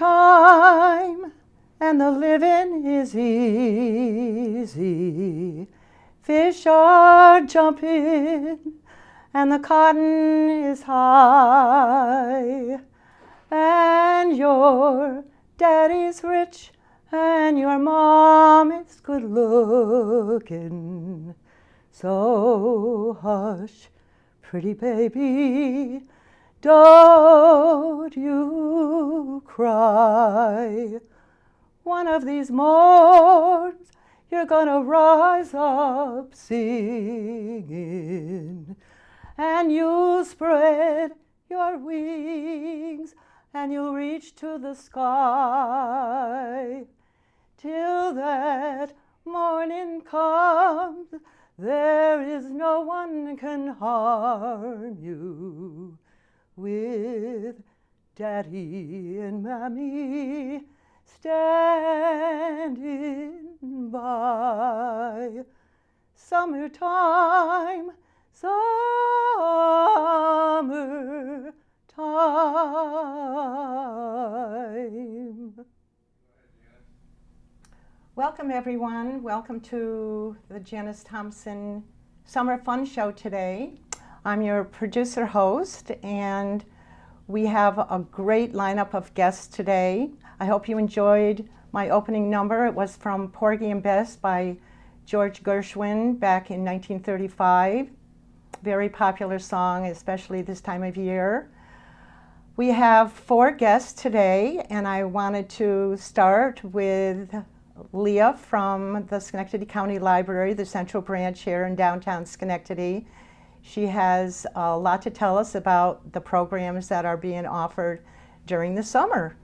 summertime and the living is easy. Fish are jumping and the cotton is high. And your daddy's rich and your mom is good looking. So hush, pretty baby, don't you cry. One of these morns you're gonna rise up singing, and you'll spread your wings and you'll reach to the sky. Till that morning comes, there is no one can harm you. With Daddy and Mommy standing by. Summertime, summertime. Welcome everyone. Welcome to the Janice Thompson Summer Fun Show today. I'm your producer host, and we have a great lineup of guests today. I hope you enjoyed my opening number. It was from Porgy and Bess by George Gershwin back in 1935. Very popular song, especially this time of year. We have 4 guests today, and I wanted to start with Leah from the Schenectady County Library, the Central Branch here in downtown Schenectady. She has a lot to tell us about the programs that are being offered during the summer.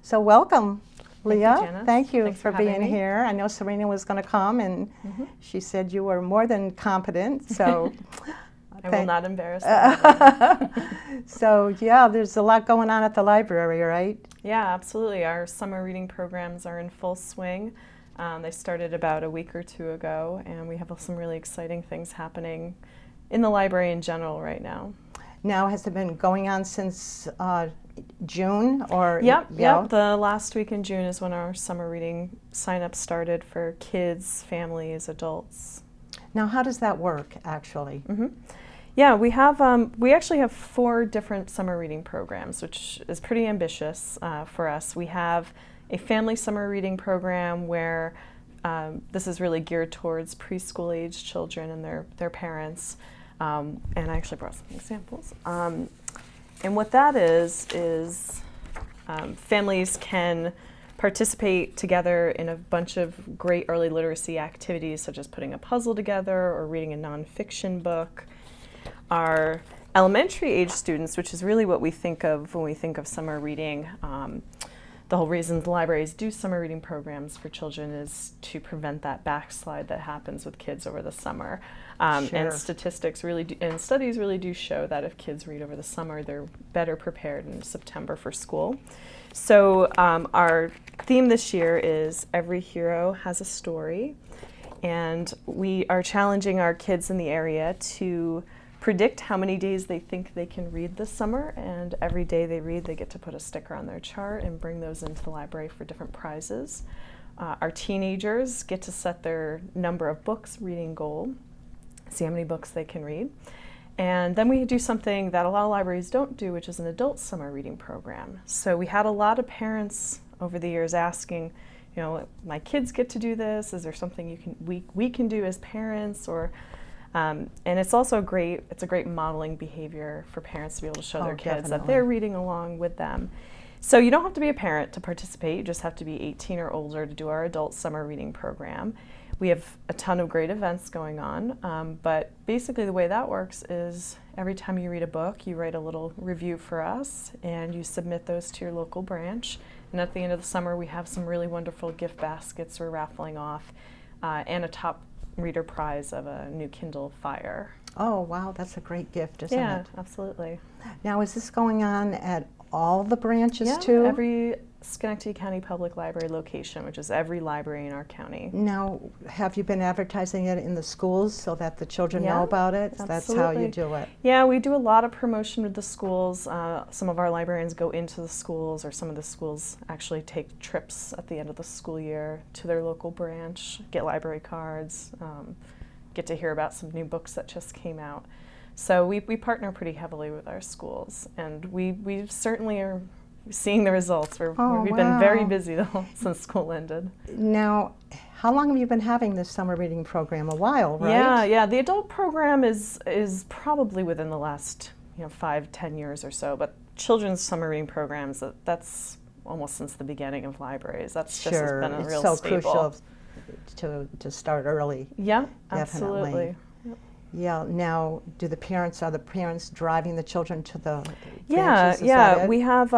So welcome, Leah. Thank you, Janice. Thank you Thanks for being me. here. I know Serena was going to come, and she said you were more than competent. So I will not embarrass her. So yeah, there's a lot going on at the library, right? Yeah, absolutely. Our summer reading programs are in full swing. They started about a week or 2 ago, and we have some really exciting things happening in the library in general right now. Now, has it been going on since June? Or Yep. The last week in June is when our summer reading sign-up started for kids, families, adults. Now, how does that work, actually? Yeah, we actually have 4 different summer reading programs, which is pretty ambitious for us. We have a family summer reading program where this is really geared towards preschool-age children and their parents. And I actually brought some examples. And what that is families can participate together in a bunch of great early literacy activities, such as putting a puzzle together or reading a nonfiction book. Our elementary age students, which is really what we think of when we think of summer reading, the whole reason the libraries do summer reading programs for children is to prevent that backslide that happens with kids over the summer. And statistics and studies really do show that if kids read over the summer, they're better prepared in September for school. So our theme this year is Every Hero Has a Story, and we are challenging our kids in the area to predict how many days they think they can read this summer, and every day they read, they get to put a sticker on their chart and bring those into the library for different prizes. Our teenagers get to set their number of books reading goal, see how many books they can read. And then we do something that a lot of libraries don't do, which is an adult summer reading program. So we had a lot of parents over the years asking, you know, my kids get to do this, is there something we can do as parents? Or and it's also a great modeling behavior for parents to be able to show their kids that they're reading along with them. So you don't have to be a parent to participate, you just have to be 18 or older to do our adult summer reading program. We have a ton of great events going on, but basically the way that works is every time you read a book, you write a little review for us and you submit those to your local branch. And at the end of the summer, we have some really wonderful gift baskets we're raffling off and a top reader prize of a new Kindle Fire. Oh, wow, that's a great gift, isn't it? Yeah, absolutely. Now, is this going on at all the branches Yeah, too? Schenectady County Public Library location, which is every library in our county. Now, have you been advertising it in the schools so that the children know Yeah, about it? That's how you do it. Yeah, we do a lot of promotion with the schools. Some of our librarians go into the schools, or some of the schools actually take trips at the end of the school year to their local branch, get library cards, get to hear about some new books that just came out. So we partner pretty heavily with our schools, and we certainly are seeing the results. We've been very busy though since school ended. Now, how long have you been having this summer reading program? A while, right? Yeah. The adult program is probably within the last 5-10 years or so, but children's summer reading programs, that's almost since the beginning of libraries. That's just has been a real so staple. Crucial to start early. Yeah, definitely. Absolutely. Yep. Yeah. Now, are the parents driving the children to the Yeah, branches? we have,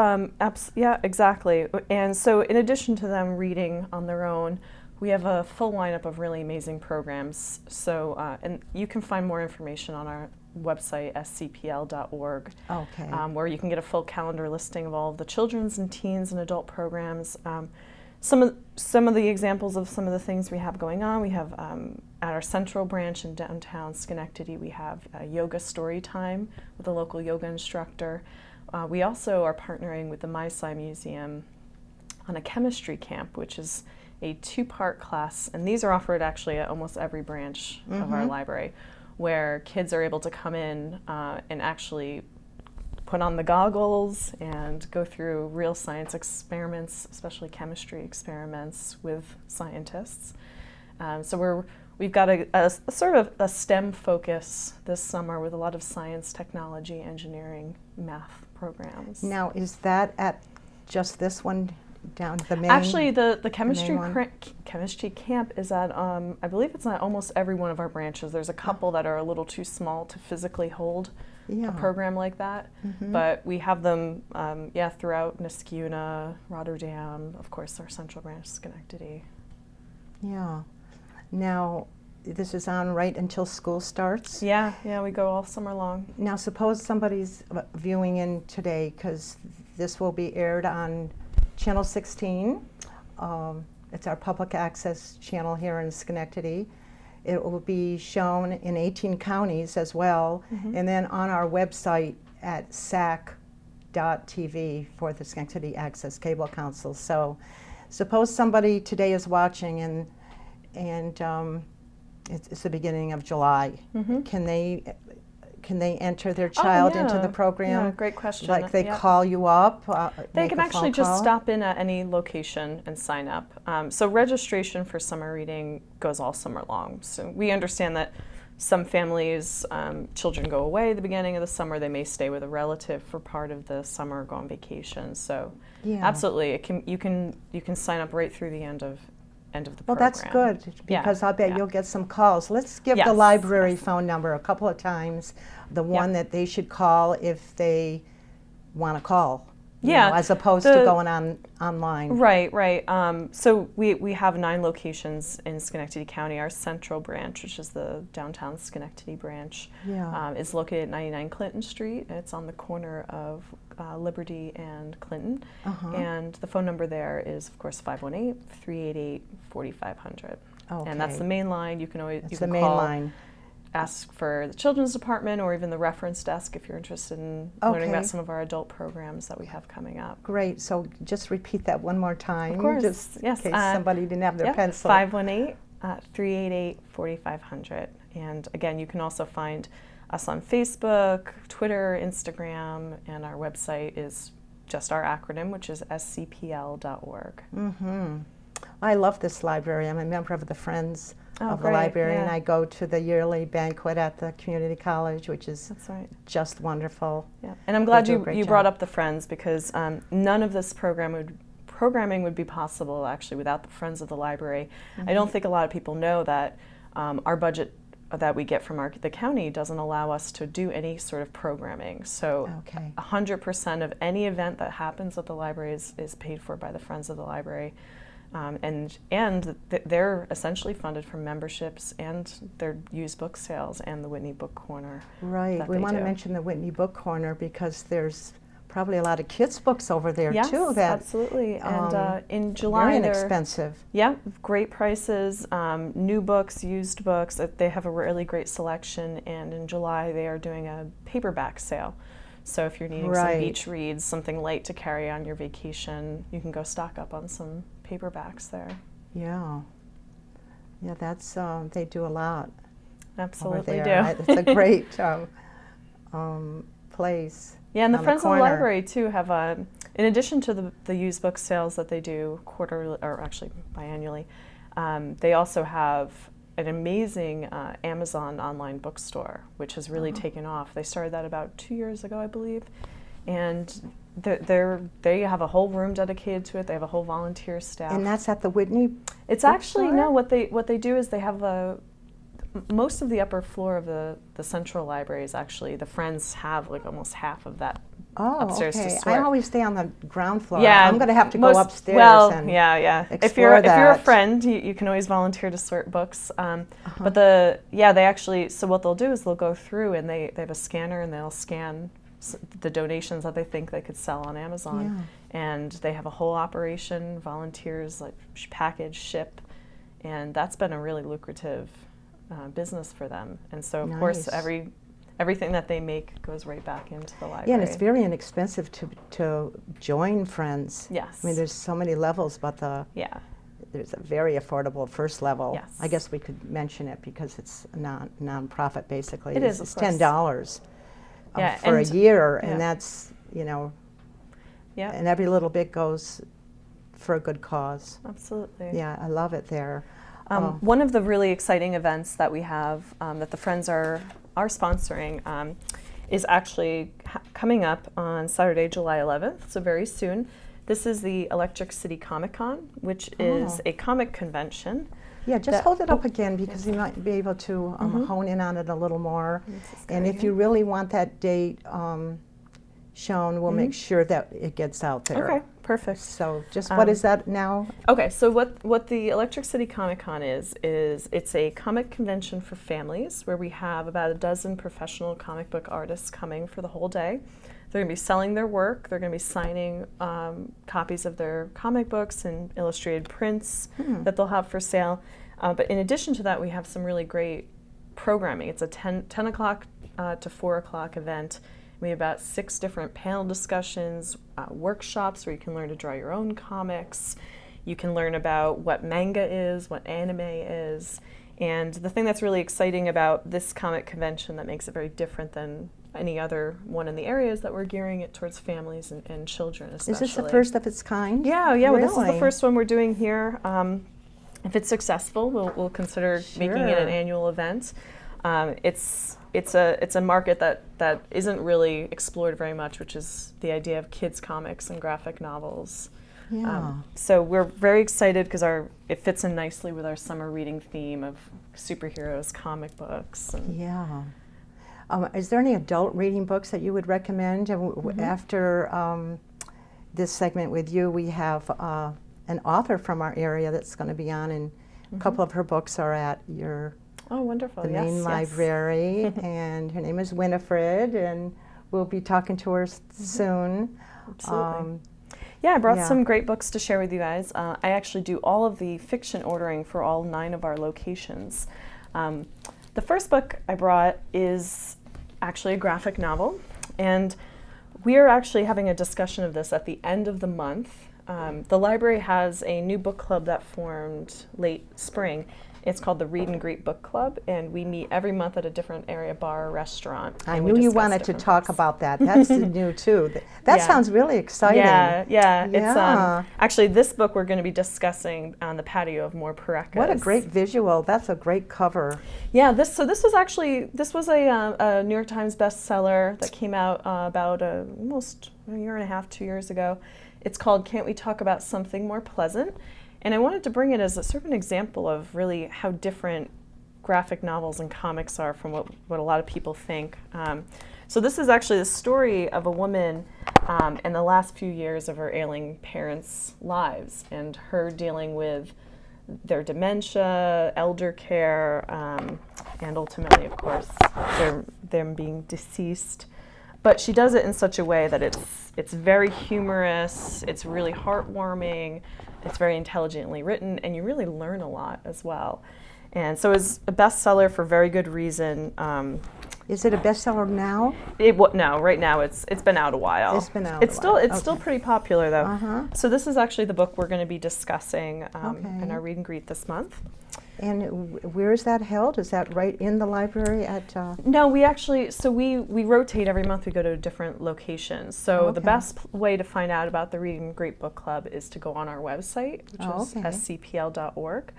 yeah, exactly. And so in addition to them reading on their own, we have a full lineup of really amazing programs. So, and you can find more information on our website, scpl.org, Okay. Where you can get a full calendar listing of all of the children's and teens and adult programs. Some of the examples of some of the things we have going on, we have at our central branch in downtown Schenectady, we have a yoga story time with a local yoga instructor. We also are partnering with the MySci Museum on a chemistry camp, which is a 2-part class, and these are offered actually at almost every branch of our library, where kids are able to come in and actually put on the goggles and go through real science experiments, especially chemistry experiments with scientists. So we've got a sort of a STEM focus this summer with a lot of science, technology, engineering, math programs. Now, is that at just this one down the main? Actually, the chemistry camp is at, I believe it's at almost every one of our branches. There's a couple that are a little too small to physically hold a program like that, but we have them, throughout Niskuna, Rotterdam, of course, our central branch, Schenectady. Yeah. Now, this is on right until school starts? Yeah, we go all summer long. Now, suppose somebody's viewing in today, because this will be aired on Channel 16. It's our public access channel here in Schenectady. It will be shown in 18 counties as well, and then on our website at sac.tv for the Schenectady Access Cable Council. So suppose somebody today is watching and it's the beginning of July. Can they enter their child into the program? Yeah, great question. Like they call you up? They can actually just stop in at any location and sign up. So registration for summer reading goes all summer long. So we understand that some families, children go away at the beginning of the summer. They may stay with a relative for part of the summer or go on vacation. So absolutely, you can sign up right through the end of the program. Well, that's good, because I'll bet you'll get some calls. Let's give the library phone number a couple of times, the one that they should call if they want to call, as opposed to going online. Right. So we have 9 locations in Schenectady County. Our central branch, which is the downtown Schenectady branch, is located at 99 Clinton Street. It's on the corner of Liberty and Clinton. And the phone number there is, of course, 518-388-4500. And that's the main line. You can always call, ask for the children's department or even the reference desk if you're interested in learning about some of our adult programs that we have coming up. Great. So just repeat that one more time. Of course. Just in case somebody didn't have their pencil. 518-388-4500. And again, you can also find us on Facebook, Twitter, Instagram, and our website is just our acronym, which is scpl.org. I love this library. I'm a member of the Friends of the Library, and I go to the yearly banquet at the community college, which is just wonderful. Yeah. And I'm glad you brought up the Friends, because none of this programming would be possible actually without the Friends of the Library. I don't think a lot of people know that our budget that we get from the county doesn't allow us to do any sort of programming. So 100% of any event that happens at the library is paid for by the Friends of the Library. And they're essentially funded from memberships and their used book sales and the Whitney Book Corner. Right. We want to mention the Whitney Book Corner because there's probably a lot of kids' books over there Yes, too. That absolutely. And in July, very they're inexpensive. yeah, great prices, new books, used books. They have a really great selection. And in July, they are doing a paperback sale. So if you're needing some Right. beach reads, something light to carry on your vacation, you can go stock up on some paperbacks there. Yeah. Yeah, that's they do a lot Absolutely over do. there. It's a great place. Yeah, and the on Friends of the corner. Library too have, in addition to the used book sales that they do quarterly, or actually biannually, they also have an amazing Amazon online bookstore, which has really taken off. They started that about 2 years ago, I believe, and they have a whole room dedicated to it. They have a whole volunteer staff. And that's at the Whitney. It's actually bookstore? no. What they do is they have most of the upper floor of the central library is actually the Friends have like almost half of that Oh, upstairs okay. to store. I always stay on the ground floor. Yeah, I'm going to have to most- go upstairs. Well, and yeah. If explore you're a that. friend, you can always volunteer to sort books. But they actually, so what they'll do is they'll go through and they have a scanner and they'll scan the donations that they think they could sell on Amazon. And they have a whole operation, volunteers like package, ship, and that's been a really lucrative business for them. And so of course Nice. everything that they make goes right back into the library. Yeah, and it's very inexpensive to join Friends. Yes. I mean, there's so many levels, but Yeah. there's a very affordable first level. Yes. I guess we could mention it because it's a non-profit basically. It is, of It's course. $10 Yeah, for a and- year, yeah. and that's, Yeah. and every little bit goes for a good cause. Absolutely. Yeah, I love it there. One of the really exciting events that we have that the Friends are sponsoring is actually coming up on Saturday, July 11th, so very soon. This is the Electric City Comic Con, which is a comic convention. Yeah, just that- hold it up again because you might be able to hone in on it a little more. This is And great. if you really want that date shown, we'll make sure that it gets out there. Okay, perfect. So just what is that now? Okay, so what the Electric City Comic Con is it's a comic convention for families where we have about a dozen professional comic book artists coming for the whole day. They're going to be selling their work. They're going to be signing copies of their comic books and illustrated prints that they'll have for sale. But in addition to that, we have some really great programming. It's a 10 o'clock to 4 o'clock event. We have about 6 different panel discussions, workshops where you can learn to draw your own comics. You can learn about what manga is, what anime is. And the thing that's really exciting about this comic convention that makes it very different than any other one in the area is that we're gearing it towards families and children especially. Is this the first of its kind? Yeah, well, this is the Really? first one we're doing here. If it's successful, we'll consider making it an Sure. annual event. It's a market that isn't really explored very much, which is the idea of kids comics and graphic novels. Yeah. So we're very excited because it fits in nicely with our summer reading theme of superheroes, comic books. And Yeah. Is there any adult reading books that you would recommend? And after this segment with you, we have an author from our area that's going to be on, and a couple of her books are at oh, wonderful! the Yes, main yes. library, and her name is Winifred, and we'll be talking to her soon. Absolutely. Yeah, I brought yeah. some great books to share with you guys. I actually do all of the fiction ordering for all 9 of our locations. The first book I brought is actually a graphic novel, and we are actually having a discussion of this at the end of the month. The library has a new book club that formed late spring. It's called the Read and Greet Book Club, and we meet every month at a different area bar or restaurant. I and we knew you discuss wanted to different talk books. about that. That's new too. That Yeah. sounds really exciting. Yeah. It's Yeah. actually this book we're going to be discussing on the patio of more Parecas. What a great visual. That's a great cover. Yeah, this was a New York Times bestseller that came out about almost a year and a half, 2 years ago. It's called Can't We Talk About Something More Pleasant? And I wanted to bring it as a sort of an example of really how different graphic novels and comics are from what a lot of people think. So this is actually the story of a woman in the last few years of her ailing parents' lives and her dealing with their dementia, elder care, and ultimately, of course, them being deceased. but she does it in such a way that it's very humorous, it's really heartwarming, it's very intelligently written, and you really learn a lot as well. And so it's a bestseller for very good reason. Is it a bestseller now? No, right now it's been out a while. It's been out. It's still pretty popular though. Uh-huh. So this is actually the book we're going to be discussing Okay. in our read and greet this month. And where is that held? Is that right in the library at? No, we actually, so we rotate every month. We go to different locations. So the Okay. best way to find out about the Read and Great Book Club is to go on our website, which is Okay. scpl.org.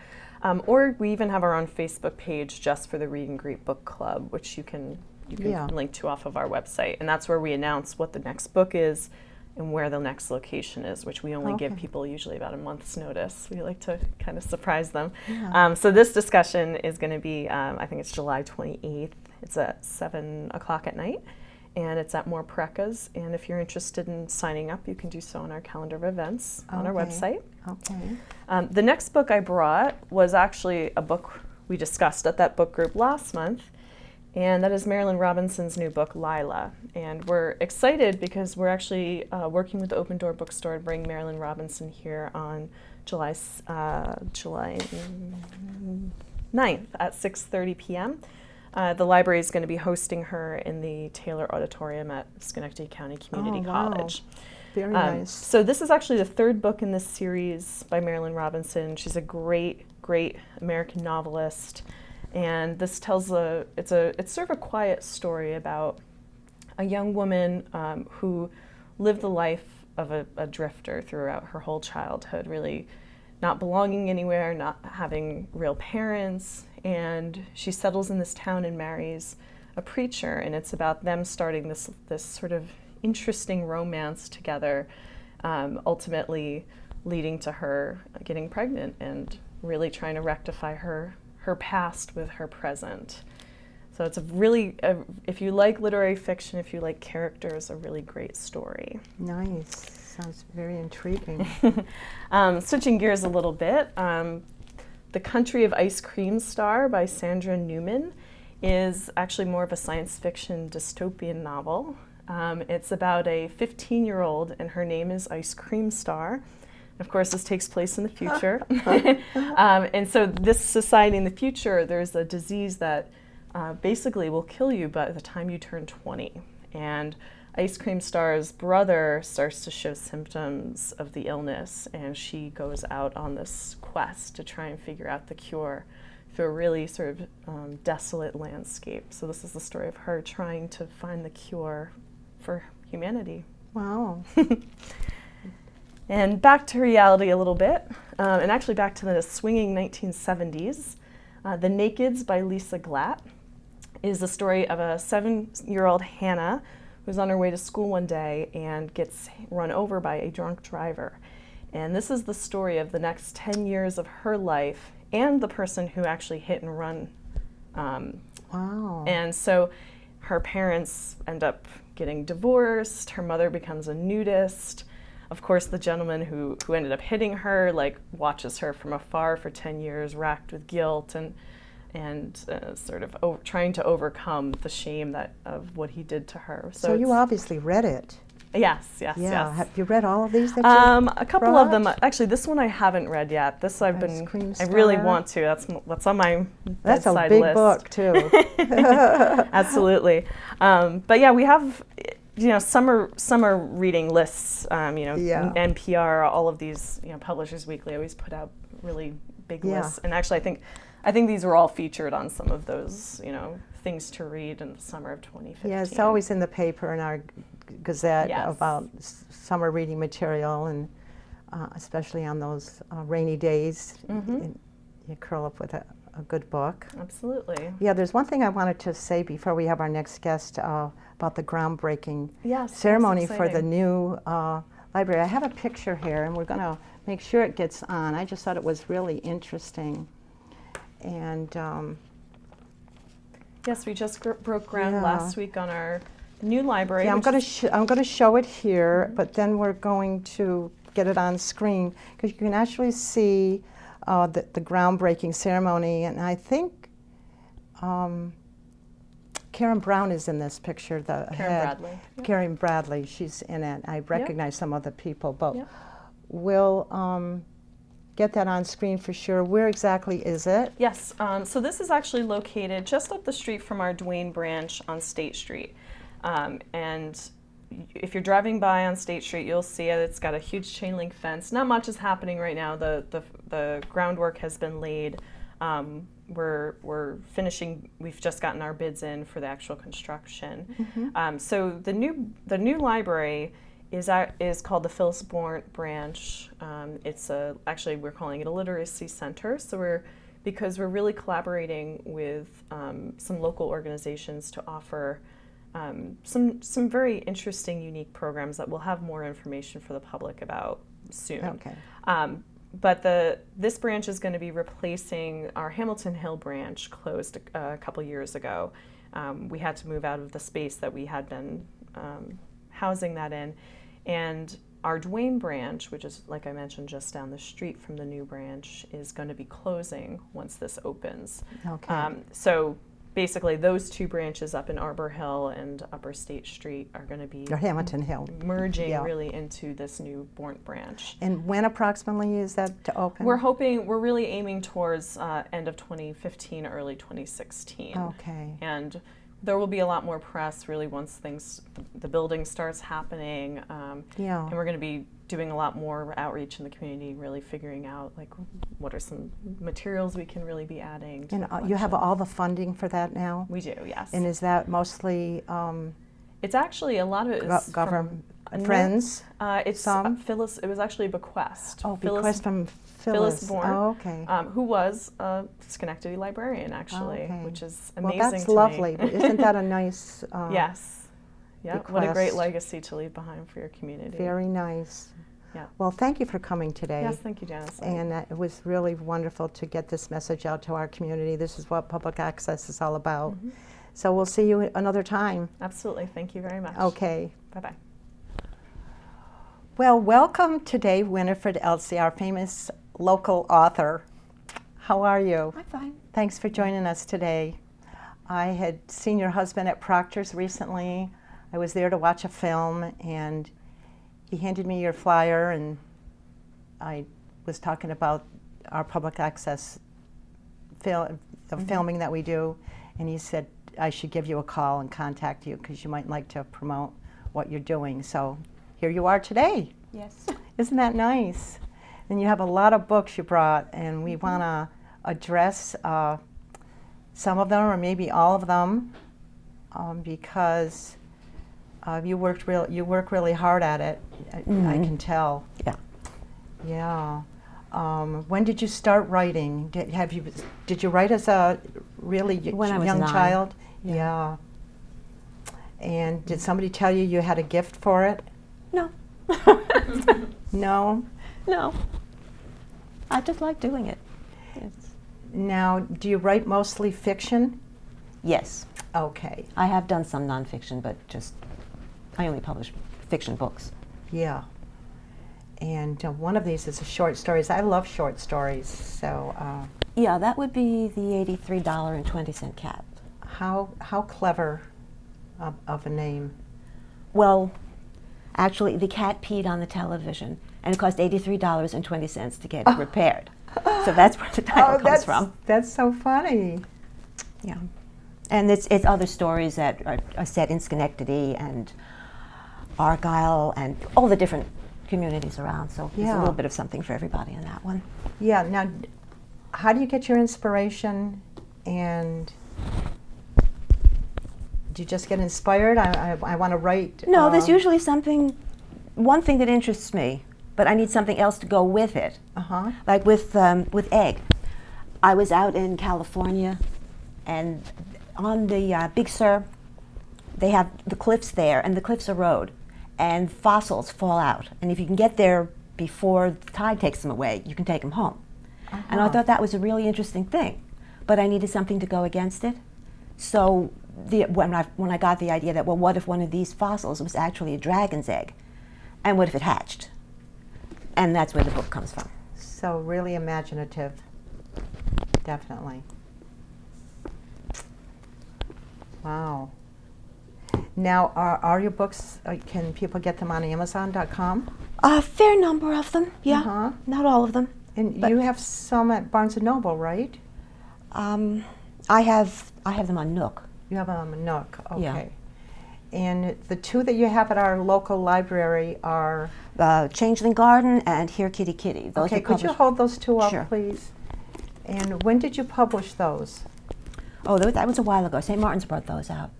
Or we even have our own Facebook page just for the Read and Greet Book Club, which you can Yeah. link to off of our website. And that's where we announce what the next book is and where the next location is, which we only give Okay. people usually about a month's notice. We like to kind of surprise them. Yeah. So this discussion is going to be, I think it's July 28th. It's at 7 o'clock at night, and it's at More Prekas. And if you're interested in signing up, you can do so on our calendar of events on our Okay. website. Okay. The next book I brought was actually a book we discussed at that book group last month, and that is Marilyn Robinson's new book, Lila. And we're excited because we're actually working with the Open Door Bookstore to bring Marilyn Robinson here on July 9th at 6:30 p.m. The library is going to be hosting her in the Taylor Auditorium at Schenectady County Community Oh, wow. College. Very nice. So this is actually the third book in this series by Marilyn Robinson. She's a great American novelist, and this tells it's sort of a quiet story about a young woman who lived the life of a drifter throughout her whole childhood, really not belonging anywhere, not having real parents, and she settles in this town and marries a preacher, and it's about them starting this sort of interesting romance together, ultimately leading to her getting pregnant and really trying to rectify her past with her present. So it's if you like literary fiction, if you like characters, a really great story. Nice. Sounds very intriguing. Switching gears a little bit, The Country of Ice Cream Star by Sandra Newman is actually more of a science fiction dystopian novel. It's about a 15-year-old, and her name is Ice Cream Star. Of course, this takes place in the future. And so this society in the future, there's a disease that basically will kill you by the time you turn 20. And Ice Cream Star's brother starts to show symptoms of the illness, and she goes out on this quest to try and figure out the cure through a really sort of desolate landscape. So this is the story of her trying to find the cure for humanity. Wow. And back to reality a little bit, and actually back to the swinging 1970s. The Nakeds by Lisa Glatt is the story of a 7-year-old Hannah who's on her way to school one day and gets run over by a drunk driver. And this is the story of the next 10 years of her life and the person who actually hit and run. Wow. And so her parents end up getting divorced, her mother becomes a nudist. Of course, the gentleman who ended up hitting her watches her from afar for 10 years, racked with guilt and sort of trying to overcome the shame of what he did to her. So you obviously read it. Yes. Have you read all of these that you a couple of them. Actually, this one I haven't read yet. This I really want to. That's on my That's bedside a big list. book too. Absolutely. But yeah, we have summer reading lists. Yeah. NPR, all of these Publishers Weekly always put out really big Yeah. lists. And actually, I think these were all featured on some of those things to read in the summer of 2015. Yeah, it's always in the paper in our Gazette Yes. about summer reading material, and especially on those rainy days, Mhm. you curl up with a good book. Absolutely. Yeah, there's one thing I wanted to say before we have our next guest about the groundbreaking Yes. ceremony that's for the exciting. new library. I have a picture here, and we're going to make sure it gets on. I just thought it was really interesting. And Yes, we just broke ground Yeah. last week on our new library. yeah, I'm which going is- to I'm going to show it here, but then we're going to get it on screen because you can actually see the groundbreaking ceremony. And I think Karen Brown is in this picture, the Karen head. Bradley. Yep. Karen Bradley, she's in it. I recognize some other people, but Yep. we'll get that on screen for sure. Where exactly is it? Yes, so this is actually located just up the street from our Duane branch on State Street. And if you're driving by on State Street, you'll see it. It's got a huge chain link fence. Not much is happening right now. The groundwork has been laid. We're finishing. We've just gotten our bids in for the actual construction. So the new library is called the Phyllis Bourne branch. It's actually we're calling it a literacy center. So because we're really collaborating with some local organizations to offer some very interesting, unique programs that we'll have more information for the public about soon. Okay. But this branch is going to be replacing our Hamilton Hill branch, closed a couple years ago. We had to move out of the space that we had been housing that in. And our Duane branch, which is, like I mentioned, just down the street from the new branch, is going to be closing once this opens. Okay. So basically, those two branches up in Arbor Hill and Upper State Street are going to be Or Hamilton Hill. merging Yeah. really into this new Bourne branch. And when approximately is that to open? We're really aiming towards end of 2015, early 2016. Okay. And there will be a lot more press really once the building starts happening. Yeah. And we're going to be doing a lot more outreach in the community, really figuring out like what are some materials we can really be adding to And the you have collection. all the funding for that now? We do, yes. And is that mostly It's actually a lot of it is government from, friends? It's some? Phyllis. It was actually a bequest. Oh, Phyllis, bequest from Phyllis Phyllis. Bourne, Oh, okay. who was a Schenectady librarian, actually, Okay. which is Well, amazing. that's to me. lovely. Isn't that a nice? Yes. Yeah. What a great bequest. legacy to leave behind for your community. Very nice. Yeah. Well, thank you for coming today. Yes. Thank you, Janice. And it was really wonderful to get this message out to our community. This is what public access is all about. Mm-hmm. So we'll see you another time. Absolutely. Thank you very much. Okay. Bye bye. Well, welcome today, Winifred Elsie, our famous local author. How are you? I'm fine. Thanks for joining us today. I had seen your husband at Proctor's recently. I was there to watch a film, and he handed me your flyer, and I was talking about our public access filming that we do, and he said I should give you a call and contact you because you might like to promote what you're doing. So here you are today. Yes. Isn't that nice? And you have a lot of books you brought, and we want to address some of them, or maybe all of them, because you work really hard at it. I can tell. Yeah. Yeah. When did you start writing? Did you write as a really When I was young 9. child? Yeah. And did somebody tell you you had a gift for it? No. No. No. I just like doing it. Now, do you write mostly fiction? Yes. Okay. I have done some nonfiction, but I only publish fiction books. Yeah. And one of these is a short stories. I love short stories. So Yeah, that would be the $83.20 cat. how clever of a name. Well, actually, the cat peed on the television, and it cost $83.20 to get it repaired. So that's where the title comes from. That's so funny. Yeah. And it's other stories that are set in Schenectady and Argyle and all the different communities around. So there's Yeah. a little bit of something for everybody in that one. Yeah. Now, how do you get your inspiration? And do you just get inspired? I want to write. No, there's usually one thing that interests me, but I need something else to go with it. Uh-huh. Like with egg. I was out in California, and on the Big Sur, they have the cliffs there, and the cliffs erode, and fossils fall out. And if you can get there before the tide takes them away, you can take them home. And I thought that was a really interesting thing, but I needed something to go against it. So when I got the idea that, well, what if one of these fossils was actually a dragon's egg, and what if it hatched? And that's where the book comes from. So really imaginative. Definitely. Wow. Now, are your books, can people get them on Amazon.com? A fair number of them, yeah. Uh-huh. Not all of them. And But- you have some at Barnes & Noble, right? I have them on Nook. You have them on Nook, okay. Yeah. And the two that you have at our local library are... Changeling Garden and Here Kitty Kitty. Those Okay, were could you published- hold those two up, Sure. please? And when did you publish those? Oh, that was a while ago. St. Martin's brought those out.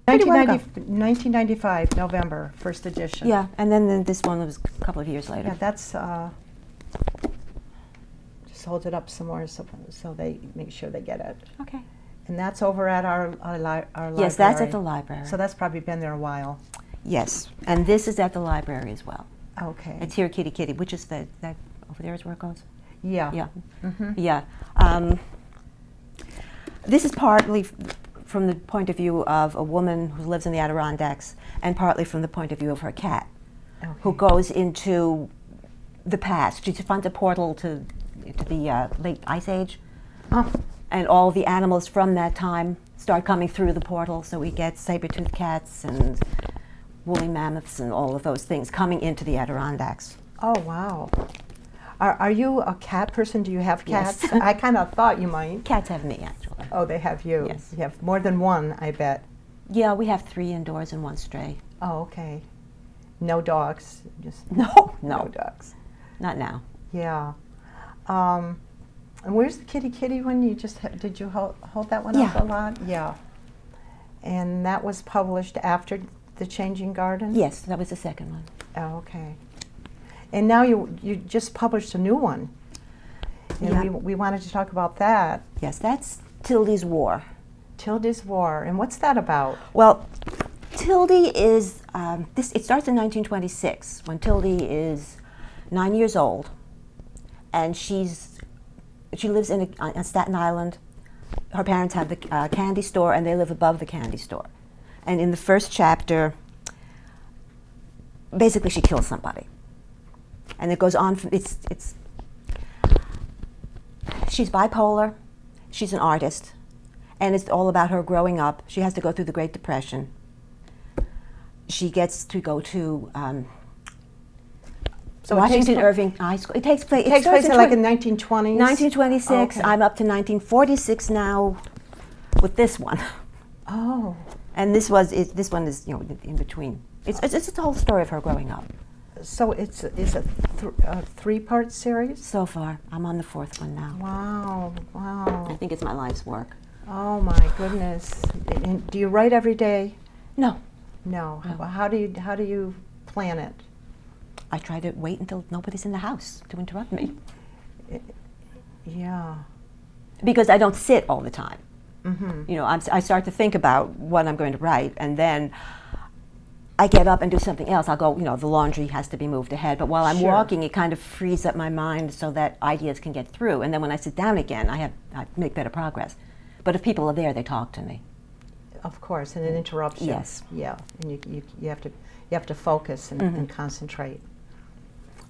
Pretty while ago. 1995, November, first edition. Yeah, and then this one was a couple of years later. Yeah, that's... just hold it up some more so they make sure they get it. Okay. And that's over at our library? Yes, that's at the library. So that's probably been there a while. Yes, and this is at the library as well. Okay. It's Here Kitty Kitty, which is that over there is where it goes. Yeah. Yeah, Mm-hmm. yeah. This is partly from the point of view of a woman who lives in the Adirondacks, and partly from the point of view of her cat, who goes into the past. She finds a portal to the late Ice Age, Oh, and all the animals from that time start coming through the portal. So we get saber-toothed cats and woolly mammoths and all of those things coming into the Adirondacks. oh wow. Are you a cat person? Do you have Yes. cats? I kind of thought you might. Cats have me, actually. Oh, they have you. Yes. You have more than one, I bet. Yeah, we have 3 indoors and 1 stray. Oh, okay. No dogs. Just No, no no, dogs. not now. Yeah. And where's the kitty kitty one? You just did you hold that one up Yeah. a lot? Yeah. And that was published after The Changing Garden? Yes, that was the second one. Oh, okay. And now you just published a new one. And Yeah. we wanted to talk about that. Yes, that's Tildy's War. Tildy's War. And what's that about? Well, Tildy is, it starts in 1926 when Tildy is 9 years old, and she lives on Staten Island. Her parents have the candy store, and they live above the candy store. And in the first chapter, basically she kills somebody. And it goes on from, she's bipolar, she's an artist, and it's all about her growing up. She has to go through the Great Depression. She gets to go to So it Washington takes Irving High School. It takes place. It takes place in like in 1920s? 1926. Okay. I'm up to 1946 now with this one. Oh. And this one is in between. It's the whole story of her growing up. So it's a 3-part series? So far, I'm on the 4th one now. Wow, I wow. think it's my life's work. Oh my goodness. And do you write every day? No, No. No. How do you plan it? I try to wait until nobody's in the house to interrupt me, Yeah. because I don't sit all the time. Mm-hmm. I start to think about what I'm going to write, and then I get up and do something else. I'll go, the laundry has to be moved ahead. But while I'm Sure. walking, it kind of frees up my mind so that ideas can get through. And then when I sit down again, I make better progress. But if people are there, they talk to me. Of course, and it interrupts you. Yes. Yeah, and you have to focus and concentrate.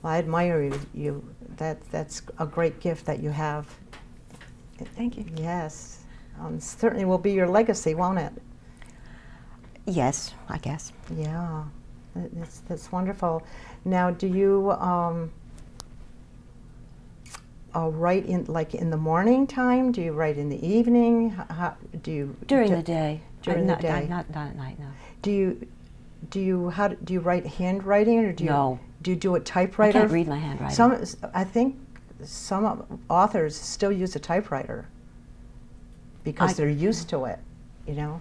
Well, I admire you. That's a great gift that you have. Thank you. Yes, certainly will be your legacy, won't it? Yes, I guess. Yeah, that's wonderful. Now, do you write in the morning time? Do you write in the evening? How do you During the day. During the day. Not at night, no. Do you write handwriting, or do No. you do a I typewriter? can't read my handwriting. I think some authors still use a typewriter because they're used to it, The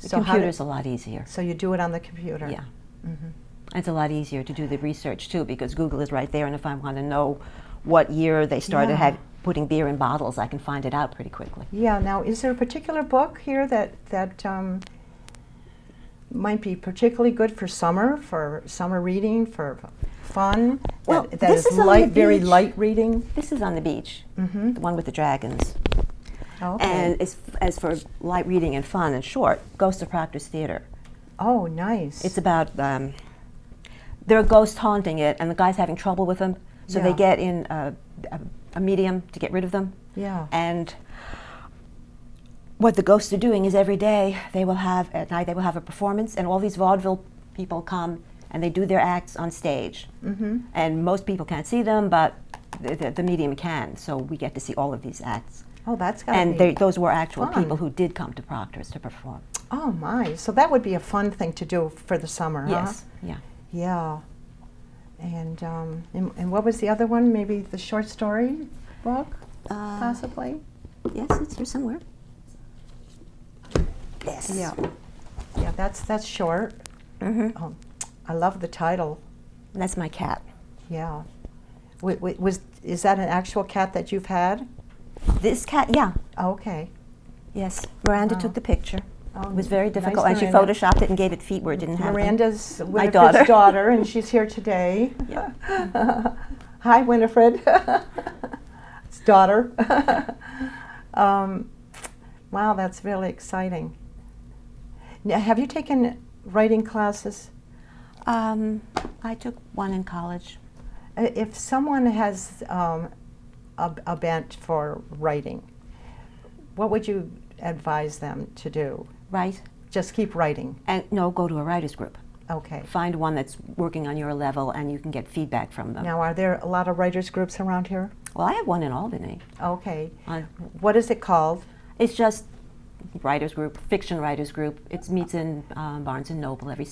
So computer's a lot easier. So you do it on the computer. Yeah. Mm-hmm. It's a lot easier to do the research, too, because Google is right there, and if I want to know what year they started Yeah. putting beer in bottles, I can find it out pretty quickly. Yeah. Now, is there a particular book here that might be particularly good for summer reading, for fun? Well, that this is is on light, the very beach. light reading. This is on the beach, Mm-hmm. the one with the dragons. Okay. And as for light reading and fun and short, Ghost of Proctor's Theater. Oh, nice. It's about, there are ghosts haunting it, and the guy's having trouble with them, so they Yeah. get in a medium to get rid of them. Yeah. And what the ghosts are doing is every day they will have, at night they will have a performance, and all these vaudeville people come and they do their acts on stage. And most people can't see them, but the medium can, so we get to see all of these acts. Oh, that's gotta And be those were actual fun. people who did come to Proctor's to perform. Oh my, so that would be a fun thing to do for the summer, Yes, huh? yeah. Yeah. And what was the other one? Maybe the short story book, possibly? Yes, it's here somewhere. Yes. Yeah. Yeah, that's short. Oh, I love the title. That's my cat. Yeah. Is that an actual cat that you've had? This cat, yeah. Oh, okay. Yes. Miranda Wow. took the picture. Oh, It was very nice difficult, and she Miranda. photoshopped it and gave it feet where it didn't have them. Miranda's My Winifred's daughter. and she's here today. Yeah. Hi, Winifred. It's daughter. Wow, that's really exciting. Now, have you taken writing classes? I took one in college. If someone has a bent for writing, what would you advise them to do? Right? Just keep writing. And no, go to a writer's group. Okay. Find one that's working on your level, and you can get feedback from them. Now, are there a lot of writers groups around here? Well, I have one in Albany. Okay. Uh, What is it called? It's just writers group, fiction writers group. It meets in Barnes and Noble every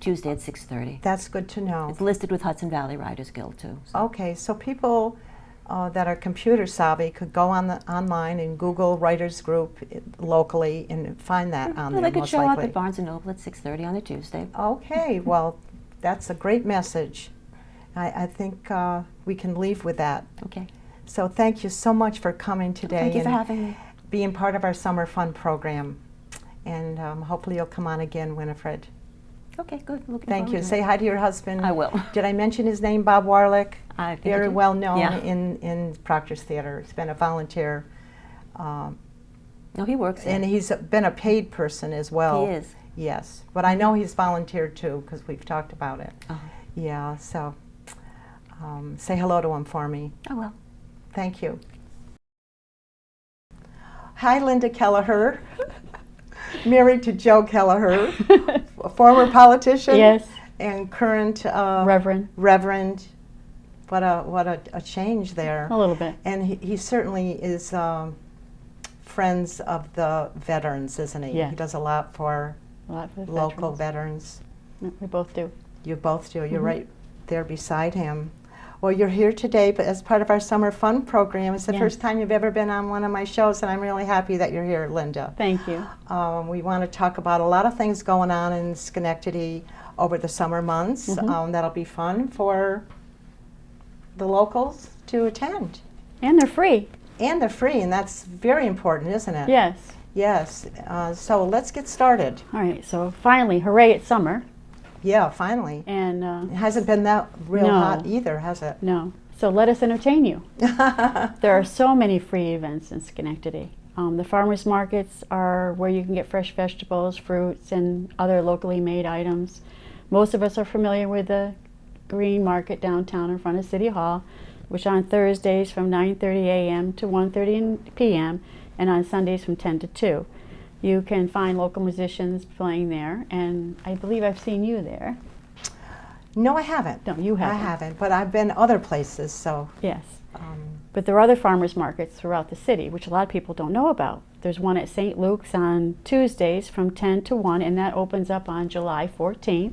Tuesday at 6:30. That's good to know. It's listed with Hudson Valley Writers Guild too. So. Okay, so people that are computer savvy could go online and Google writers group locally and find that on Well, there they could most show up likely. at Barnes and Noble at 6:30 on a Tuesday. Okay, well, that's a great message. I think we can leave with that. Okay. So thank you so much for coming today Thank you for and having me. being part of our summer fun program. And hopefully you'll come on again, Winifred. Okay, good. Looking Thank forward you. to Say it. hi to your husband. I will. Did I mention his name, Bob Warlick? I think Very I did. well known Yeah. in Proctor's Theater. He's been a volunteer. No, he works there. And he's been a paid person as well. He is. Yes. But I know he's volunteered too because we've talked about it. Oh. Yeah, so say hello to him for me. I will. Thank you. Hi, Linda Kelleher. Married to Joe Kelleher, a former politician. Yes. And current Reverend. Reverend. What a change there. A little bit. And he certainly is friends of the veterans, isn't he? Yes. He does a lot for A lot for the local veterans. veterans. We both do. You both do. You're right there beside him. Well, you're here today, but as part of our summer fun program. It's the Yes. first time you've ever been on one of my shows, and I'm really happy that you're here, Linda. Thank you. We want to talk about a lot of things going on in Schenectady over the summer months. That'll be fun for the locals to attend. And they're free. And they're free, and that's very important, isn't it? Yes. Yes. So let's get started. All right. So finally, hooray, it's summer. Yeah, finally. And It hasn't been that real No. hot either, has it? no. So let us entertain you. There are so many free events in Schenectady. The farmers markets are where you can get fresh vegetables, fruits, and other locally made items. Most of us are familiar with the Green Market downtown in front of City Hall, which on Thursdays from 9:30 a.m. to 1:30 p.m. and on Sundays from 10 to 2. You can find local musicians playing there, and I believe I've seen you there. No, I haven't. No, you haven't. I haven't, but I've been other places, so. Yes. But there are other farmers markets throughout the city, which a lot of people don't know about. There's one at St. Luke's on Tuesdays from 10 to 1, and that opens up on July 14th.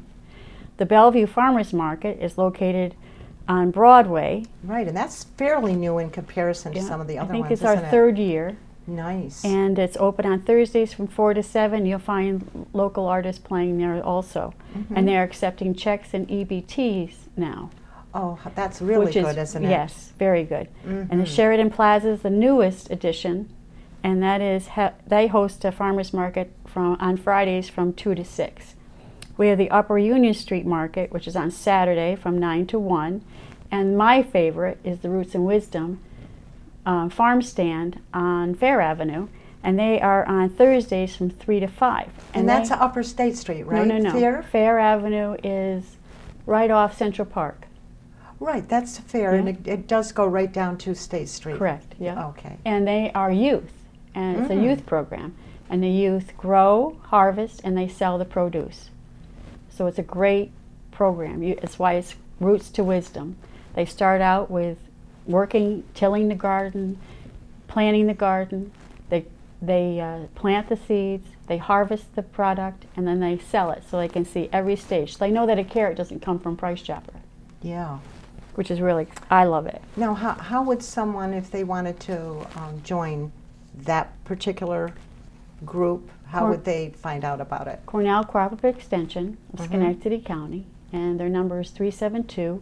The Bellevue Farmers Market is located on Broadway. Right, and that's fairly new in comparison to Yeah, some of the other I think ones, it's our isn't it? third year, Nice. and it's open on Thursdays from 4 to 7. You'll find local artists playing there also. And they're accepting checks and EBTs now. Oh, that's really which good, isn't it? Yes, very good. And the Sheridan Plaza is the newest addition, and that is they host a farmers market on Fridays from 2 to 6. We have the Upper Union Street Market, which is on Saturday from 9 to 1, and my favorite is the Roots and Wisdom farm stand on Fair Avenue, and they are on Thursdays from 3 to 5. And that's they, Upper State Street, right? no. Fair? Fair Avenue is right off Central Park. Right, that's fair, and Yeah. it does go right down to State Street. Correct, yeah. Okay. And they are youth, and it's a youth program. and the youth grow, harvest, and they sell the produce. So it's a great program. It's why it's Roots to Wisdom. They start out with working, tilling the garden, planting the garden. They plant the seeds, they harvest the product, and then they sell it so they can see every stage. So they know that a carrot doesn't come from Price Chopper, Yeah. which is really, I love it. Now, how would someone, if they wanted to join that particular group, how would they find out about it? Cornell Cooperative Extension of Schenectady County, and their number is 372-1622.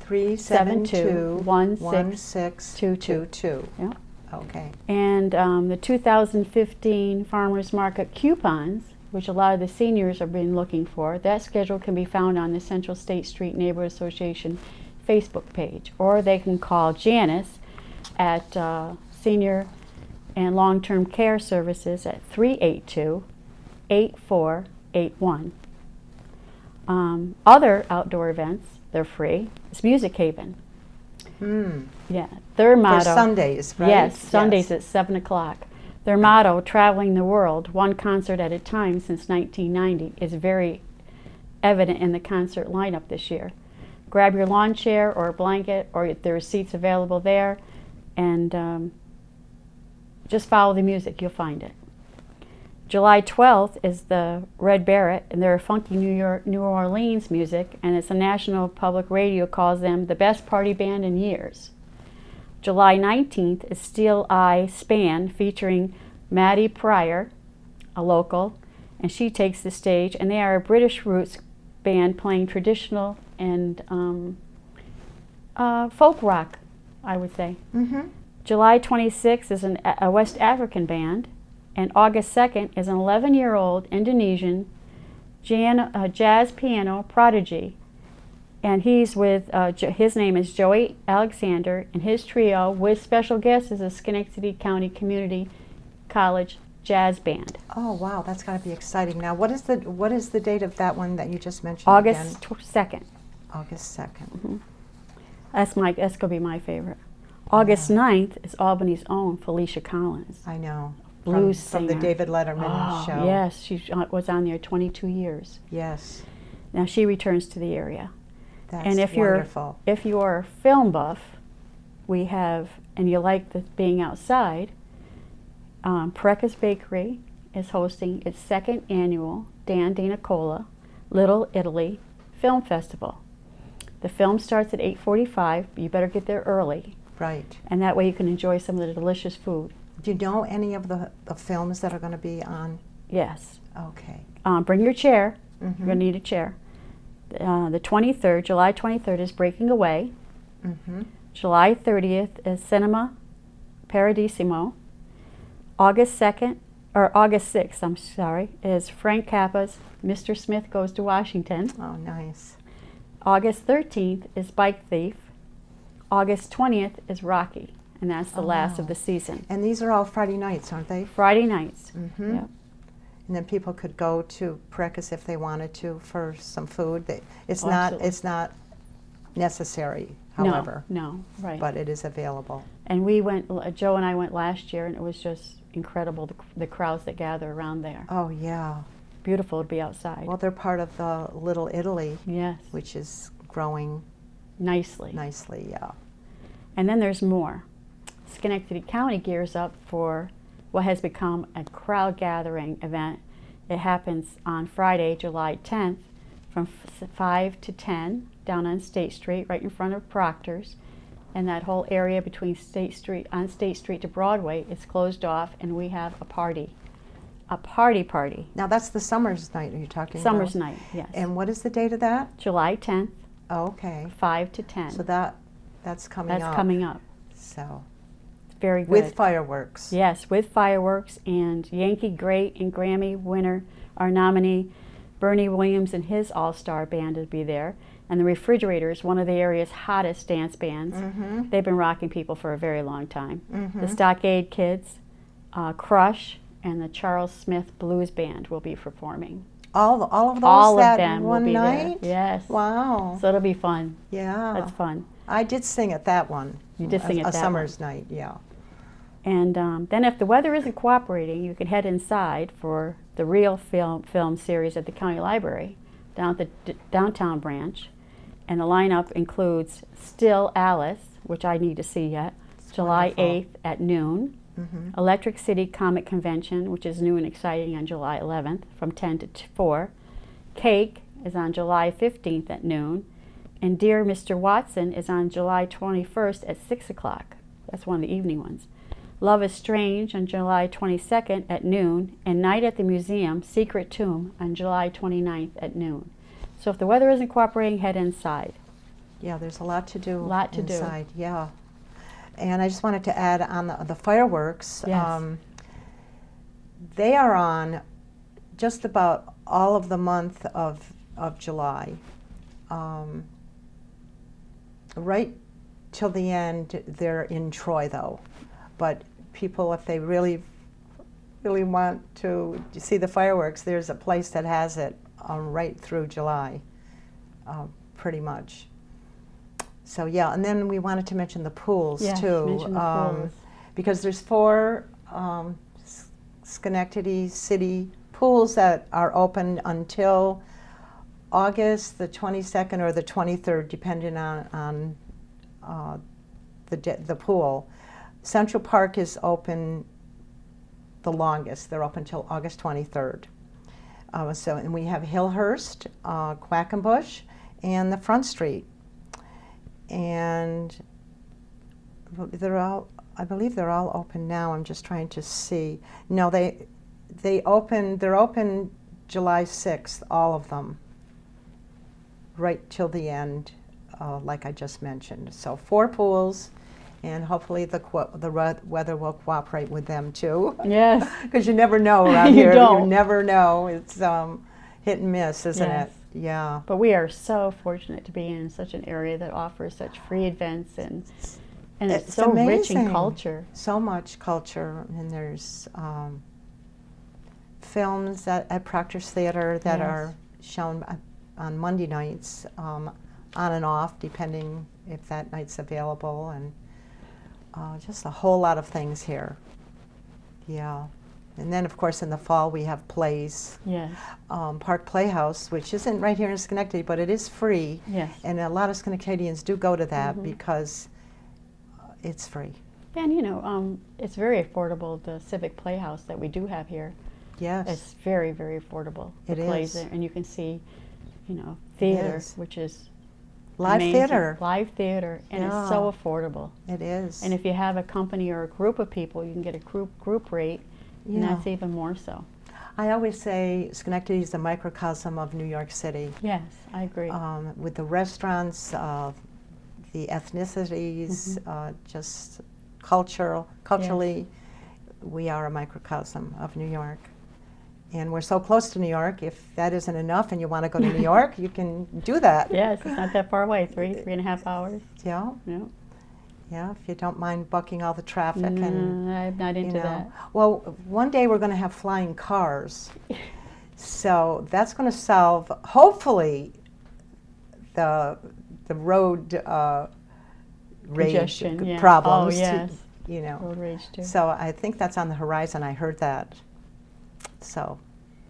372-1622. Yeah. Okay. And the 2015 Farmers Market coupons, which a lot of the seniors have been looking for, that schedule can be found on the Central State Street Neighborhood Association Facebook page, or they can call Janice at Senior and Long-Term Care Services at 382-8481. Other outdoor events, they're free. It's Music Haven. Yeah, their motto. For Sundays, right? Yes, Sundays at 7 o'clock. Their motto, traveling the world, one concert at a time since 1990, is very evident in the concert lineup this year. Grab your lawn chair or a blanket, or there are seats available there, and just follow the music, you'll find it. July 12th is the Red Barrett, and they're funky New Orleans music, and it's a national public radio calls them the best party band in years. July 19th is Steel Eye Span featuring Maddie Pryor, a local, and she takes the stage, and they are a British roots band playing traditional and folk rock, I would say. July 26th is a West African band, and August 2nd is an 11-year-old Indonesian jazz piano prodigy. And he's with, his name is Joey Alexander, and his trio with special guest is a Schenectady County Community College Jazz Band. Oh, wow, that's got to be exciting. Now, what is the date of that one that you just mentioned August again? 2nd. August 2nd. That's going to be my favorite. August 9th is Albany's own Felicia Collins. I know. Blues from the singer. David Letterman show. Yes, she was on there 22 years. Yes. Now she returns to the area. That's And if wonderful. if you're a film buff, we have, and you like being outside, Pareca's Bakery is hosting its second annual Dan Danicola Little Italy Film Festival. The film starts at 8:45. You better get there early, Right. and that way you can enjoy some of the delicious food. Do you know any of the films that are going to be on? Yes. Okay. Bring your chair. You're going to need a chair. The 23rd, July 23rd is Breaking Away. July 30th is Cinema Paradisimo. August 6th, I'm sorry, is Frank Cappa's Mr. Smith Goes to Washington. Oh, nice. August 13th is Bike Thief. August 20th is Rocky, and that's the last of the season. And these are all Friday nights, aren't they? Friday nights. And then people could go to Pareca's if they wanted to for some food. It's not necessary, however. No, right. But it is available. And we went, Joe and I went last year, and it was just incredible, the crowds that gather around there. Oh, yeah. Beautiful to be outside. Well, they're part of the Little Italy, Yes, which is growing nicely. nicely, yeah. And then there's more. Schenectady County gears up for what has become a crowd gathering event. It happens on Friday, July 10th from 5 to 10 down on State Street, right in front of Proctor's. And that whole area between State Street to Broadway is closed off, and we have a party. A party. Now, that's the Summer's Night you're talking about? Summer's Night, yes. And what is the date of that? July 10th, Oh, okay. 5 to 10. So that's coming up. That's coming up. So, Very good. with fireworks. Yes, with fireworks, and Yankee Great and Grammy winner, our nominee, Bernie Williams and his all-star band will be there. And the Refrigerators, one of the area's hottest dance bands. They've been rocking people for a very long time. The Stockade Kids, Crush, and the Charles Smith Blues Band will be performing. All of those All that of them one will be night? there. Yes. Wow. So it'll be fun. Yeah. That's fun. I did sing at that one. You did sing at a that Summer's Night, yeah. And then if the weather isn't cooperating, you can head inside for the real film series at the county library down at the downtown branch. And the lineup includes Still Alice, which I need to see yet, July wonderful. 8th at noon. Electric City Comic Convention, which is new and exciting, on July 11th from 10 to 4. Cake is on July 15th at noon. And Dear Mr. Watson is on July 21st at 6 o'clock. That's one of the evening ones. Love is Strange on July 22nd at noon. And Night at the Museum, Secret Tomb, on July 29th at noon. So if the weather isn't cooperating, head inside. Yeah, there's a lot to do Lot to do. inside. Yeah. And I just wanted to add on the fireworks. Yes. They are on just about all of the month of July. Right till the end, they're in Troy, though. But people, if they really want to see the fireworks, there's a place that has it right through July, pretty much. So yeah, and then we wanted to mention the pools Yes, too, mention the pools. because there's 4 Schenectady City pools that are open until August the 22nd or the 23rd, depending on the pool. Central Park is open the longest. They're open until August 23rd. And we have Hillhurst, Quackenbush, and the Front Street. And I believe they're all open now. I'm just trying to see. No, they're open July 6th, all of them, right till the end, like I just mentioned. So 4 pools, and hopefully the weather will cooperate with them too. Yes. Because you never know around You here. don't. You never know. It's hit and miss, isn't Yes. it? Yeah. But we are so fortunate to be in such an area that offers such free events, and it's so rich in amazing. culture. So much culture, and there's films at Proctor's Theater that Yes. are shown on Monday nights, on and off, depending if that night's available, and just a whole lot of things here. Yeah. And then, of course, in the fall, we have plays. Yes. Park Playhouse, which isn't right here in Schenectady, but it is free. Yes. And a lot of Schenectadians do go to that because it's free. And it's very affordable. The Civic Playhouse that we do have here, Yes. it's very, very affordable. It The plays is. there, and you can see, theater, is. which is Live amazing. theater. Live theater, and it's so affordable. It is. And if you have a company or a group of people, you can get a group rate, and Yeah. that's even more so. I always say Schenectady is a microcosm of New York City. Yes, I agree. With the restaurants, the ethnicities, just culturally, we are a microcosm of New York. And we're so close to New York. If that isn't enough and you want to go to New York, you can do that. Yes, it's not that far away. 3.5 hours. Yeah, Yeah. yeah, if you don't mind bucking all the traffic. And I'm not into that. Well, one day we're going to have flying cars. So that's going to solve, hopefully, the road rage Congestion, yeah. problems. Oh, yes. Road rage too. So I think that's on the horizon. I heard that. So,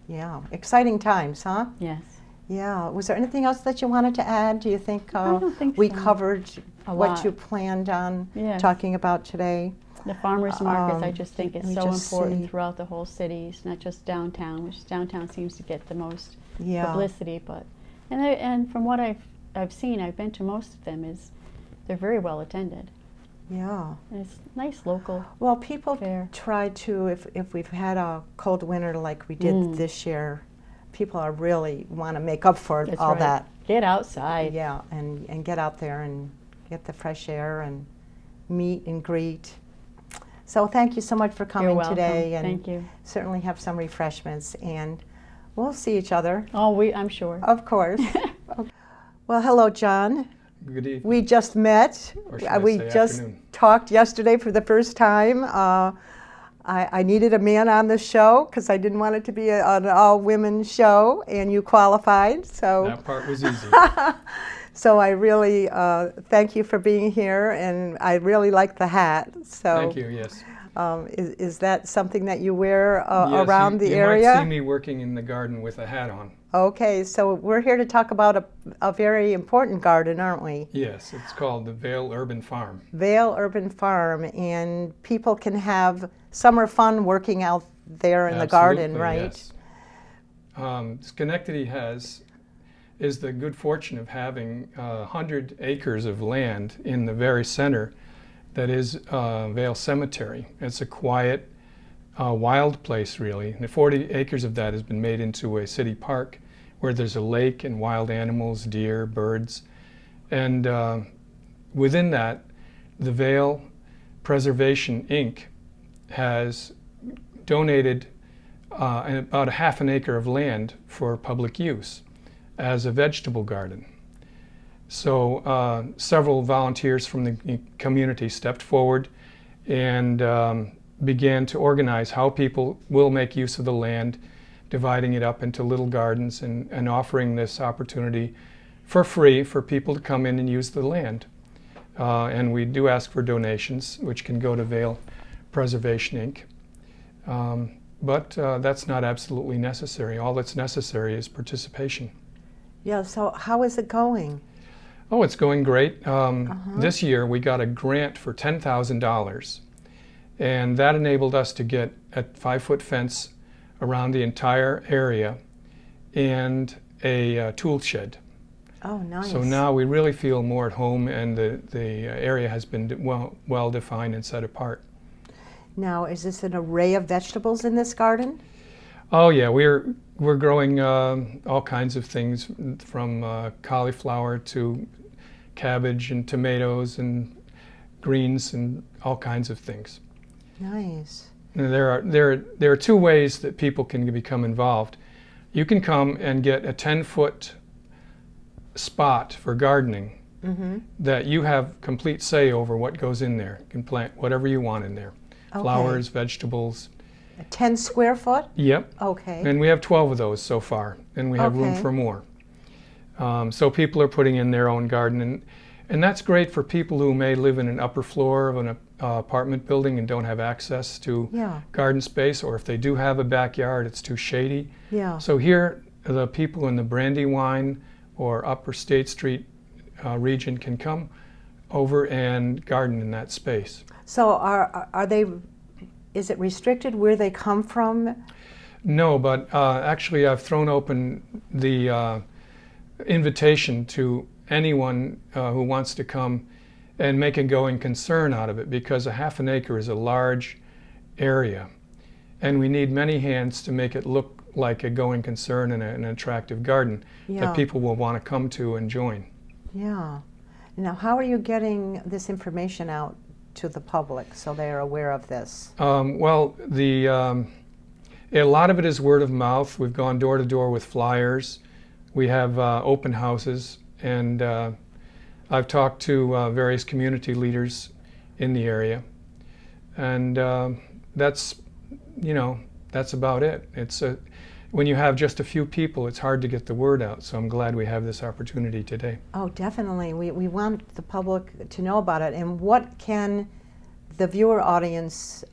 yeah, exciting times, huh? Yes. Yeah. Was there anything else that you wanted to add? Do you think, I don't think we so. covered A what lot. you planned on Yes. talking about today? The farmers markets, I just think, let is me so just important see. throughout the whole city. It's not just downtown, which downtown seems to get the most Yeah. publicity. But and from what I've seen, I've been to most of them. They're very well attended. Yeah. And it's nice local. Well, people Fair. try to, if we've had a cold winter like we did this year, people are really want to make up for That's all right. that. Get outside. Yeah, and get out there and get the fresh air and meet and greet. So thank you so much for coming You're welcome. today, and Thank you. certainly have some refreshments, and we'll see each other, Oh, I'm sure. of course. Well, hello, John. Good evening. We just met. Or should I We say just afternoon? talked yesterday for the first time. I needed a man on the show because I didn't want it to be an all-women show, and you qualified. So, That part was easy. so I really thank you for being here, and I really like the hat. So, Thank you, yes. Is that something that you wear Yes, around the you area? might see me working in the garden with a hat on. Okay, so we're here to talk about a very important garden, aren't we? Yes, it's called the Vale Urban Farm. Vale Urban Farm, and people can have summer fun working out there in the garden, Absolutely, right? yes. Schenectady is the good fortune of having 100 acres of land in the very center that is Vale Cemetery. It's a quiet, wild place, really. And 40 acres of that has been made into a city park where there's a lake and wild animals, deer, birds. And within that, the Vale Preservation Inc. has donated about a half an acre of land for public use as a vegetable garden. So several volunteers from the community stepped forward and began to organize how people will make use of the land, dividing it up into little gardens and offering this opportunity for free for people to come in and use the land. And we do ask for donations, which can go to Vale Preservation Inc. But that's not absolutely necessary. All that's necessary is participation. Yeah, so how is it going? Oh, it's going great. This year we got a grant for $10,000, and that enabled us to get a 5-foot fence around the entire area and a tool shed. Oh, nice. So now we really feel more at home, and the area has been well defined and set apart. Now, is this an array of vegetables in this garden? Oh yeah, we're growing all kinds of things, from cauliflower to cabbage and tomatoes and greens and all kinds of things. Nice. And there are two ways that people can become involved. You can come and get a 10-foot spot for gardening that you have complete say over what goes in there. You can plant whatever you want in there. Okay. Flowers, vegetables. A 10 square foot? Yep. Okay. And we have 12 of those so far, and we have room Okay. for more. So people are putting in their own garden, and that's great for people who may live in an upper floor of an apartment building and don't have access to Yeah. garden space, or if they do have a backyard, it's too shady. Yeah. So here, the people in the Brandywine or Upper State Street region can come over and garden in that space. So are they, is it restricted where they come from? No, but actually I've thrown open the invitation to anyone who wants to come and make a going concern out of it, because a half an acre is a large area, and we need many hands to make it look like a going concern and an attractive garden that people will want to come to and join. Yeah. Now, how are you getting this information out to the public so they are aware of this? Well, a lot of it is word of mouth. We've gone door to door with flyers. We have open houses, and I've talked to various community leaders in the area, and that's about it. When you have just a few people, it's hard to get the word out, so I'm glad we have this opportunity today. Oh, definitely. We want the public to know about it. And what can the viewer audience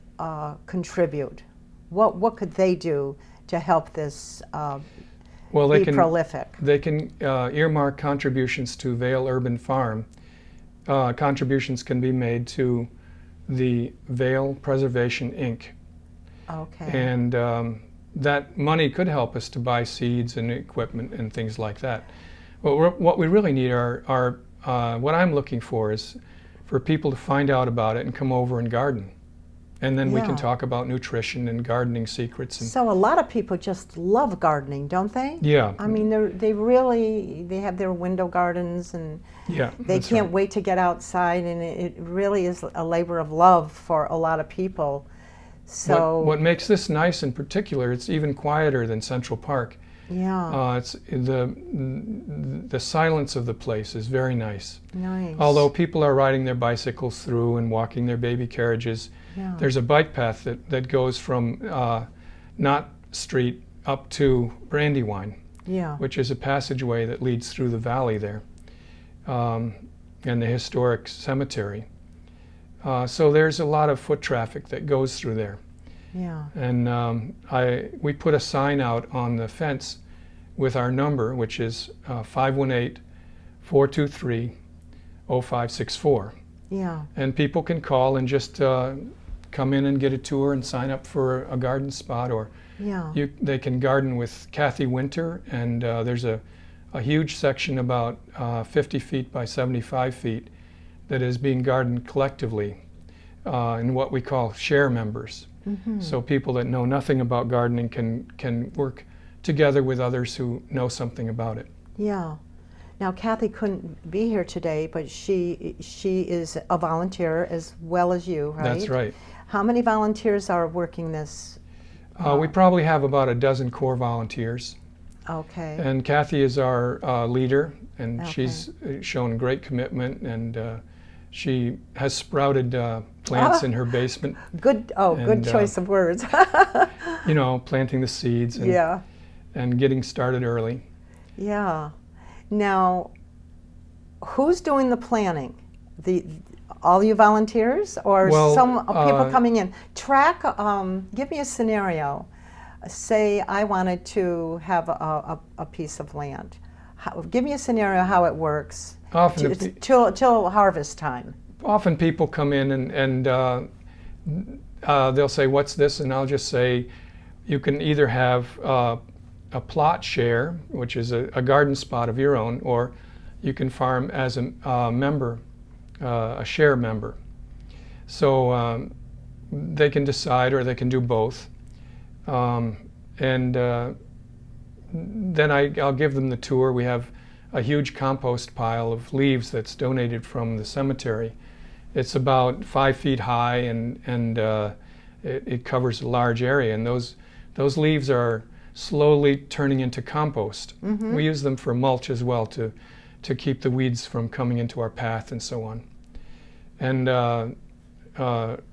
contribute? What could they do to help this be prolific? They can earmark contributions to Vale Urban Farm. Contributions can be made to the Vale Preservation Inc. Okay. And that money could help us to buy seeds and equipment and things like that. But what we really need are what I'm looking for is for people to find out about it and come over and garden. And then we can talk about nutrition and gardening secrets. And so a lot of people just love gardening, don't they? yeah. I mean, they have their window gardens, and they can't wait to get outside, and it really is a labor of love for a lot of people. So what makes this nice in particular, it's even quieter than Central Park. Yeah. It's the silence of the place is very nice. Nice. Although people are riding their bicycles through and walking their baby carriages, there's a bike path that goes from Knott Street up to Brandywine, which is a passageway that leads through the valley there, and the historic cemetery. So there's a lot of foot traffic that goes through there. Yeah. And we put a sign out on the fence with our number, which is 518-423-0564. Yeah. And people can call and just come in and get a tour and sign up for a garden spot, or Yeah. they can garden with Kathy Winter, and there's a huge section about 50 feet by 75 feet that is being gardened collectively in what we call share members. Mm-hmm. So people that know nothing about gardening can work together with others who know something about it. Yeah. Now, Kathy couldn't be here today, but she is a volunteer as well as you, right? That's right. How many volunteers are working this? We probably have about a dozen core volunteers. Okay. And Kathy is our leader, and Okay. she's shown great commitment, and she has sprouted plants in her basement, Good. Oh, good and, choice of words. you know, planting the seeds and, Yeah. and getting started early. Yeah. Now, who's doing the planning? All you volunteers, or Well, some people coming in? Give me a scenario. Say I wanted to have a piece of land. Give me a scenario how it works Often, if the- till harvest time. often people come in and they'll say, "What's this?" And I'll just say, you can either have a plot share, which is a garden spot of your own, or you can farm as a member, a share member. So they can decide, or they can do both. Then I'll give them the tour. We have a huge compost pile of leaves that's donated from the cemetery. It's about 5 feet high, and it covers a large area. And those leaves are slowly turning into compost. Mm-hmm. We use them for mulch as well to keep the weeds from coming into our path and so on. And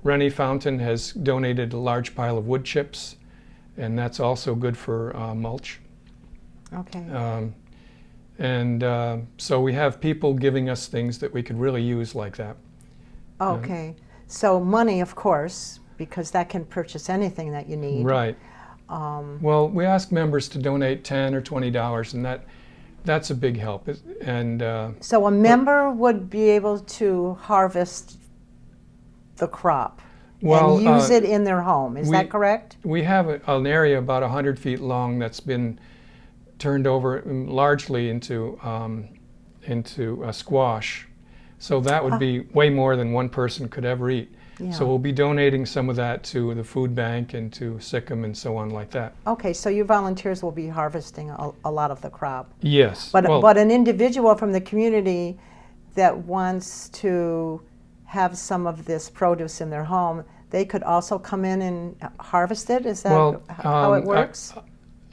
Rennie Fountain has donated a large pile of wood chips, and that's also good for mulch. Okay. So we have people giving us things that we could really use like that. Okay. So money, of course, because that can purchase anything that you need. Right. Well, we ask members to donate $10 or $20, and that's a big help. So a member would be able to harvest the crop and use it in their home. Is that correct? We have an area about 100 feet long that's been turned over largely into a squash. So that would be way more than one person could ever eat. Yeah. So we'll be donating some of that to the food bank and to Sikkim and so on like that. Okay, so you volunteers will be harvesting a lot of the crop. Yes. But an individual from the community that wants to have some of this produce in their home, they could also come in and harvest it? Is that how it works?